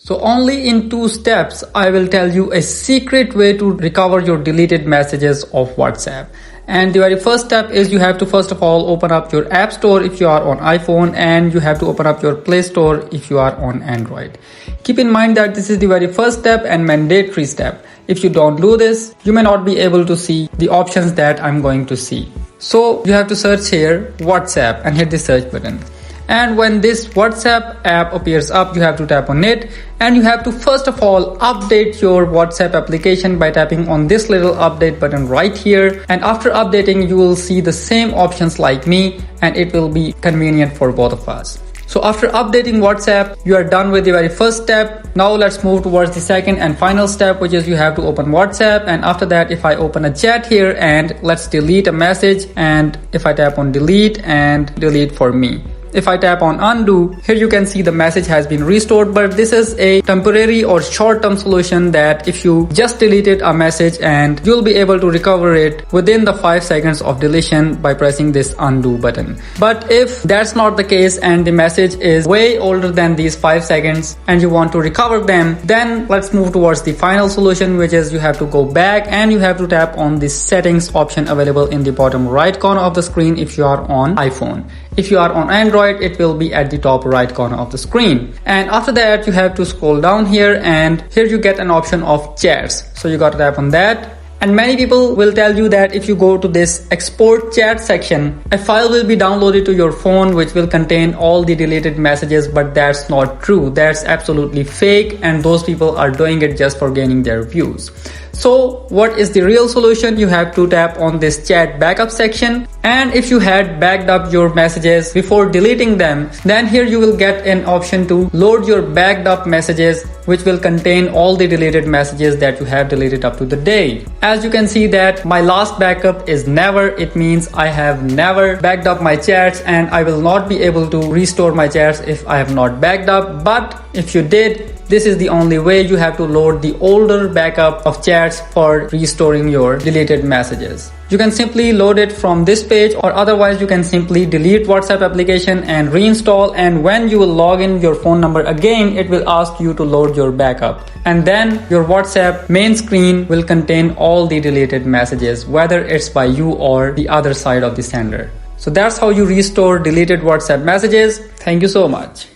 So only in 2 steps, I will tell you a secret way to recover your deleted messages of WhatsApp. And the very first step is you have to first of all open up your App Store if you are on iPhone, and you have to open up your Play Store if you are on Android. Keep in mind that this is the very first step and mandatory step. If you don't do this, you may not be able to see the options that I'm going to see. So you have to search here WhatsApp and hit the search button. And when this WhatsApp app appears up, you have to tap on it, and you have to first of all update your WhatsApp application by tapping on this little update button right here. And after updating, you will see the same options like me, and it will be convenient for both of us. So after updating WhatsApp, you are done with the very first step. Now let's move towards the second and final step, which is you have to open WhatsApp. And after that, if I open a chat here and let's delete a message, and if I tap on delete and delete for me. If I tap on undo, here you can see the message has been restored, but this is a temporary or short-term solution that if you just deleted a message, and you'll be able to recover it within the 5 seconds of deletion by pressing this undo button. But if that's not the case and the message is way older than these 5 seconds and you want to recover them, then let's move towards the final solution, which is you have to go back and you have to tap on the settings option available in the bottom right corner of the screen if you are on iPhone. If you are on Android, it will be at the top right corner of the screen. And after that, you have to scroll down here, and here you get an option of chats. So you got to tap on that. And many people will tell you that if you go to this export chat section, a file will be downloaded to your phone which will contain all the deleted messages, but that's not true. That's absolutely fake, and those people are doing it just for gaining their views. So what is the real solution? You have to tap on this chat backup section, and if you had backed up your messages before deleting them, then here you will get an option to load your backed up messages, which will contain all the deleted messages that you have deleted up to the day. As you can see that my last backup is never. It means I have never backed up my chats, and I will not be able to restore my chats if I have not backed up. But if you did, this is the only way. You have to load the older backup of chats for restoring your deleted messages. You can simply load it from this page, or otherwise you can simply delete WhatsApp application and reinstall, and when you will log in your phone number again, it will ask you to load your backup, and then your WhatsApp main screen will contain all the deleted messages, whether it's by you or the other side of the sender. So that's how you restore deleted WhatsApp messages. Thank you so much.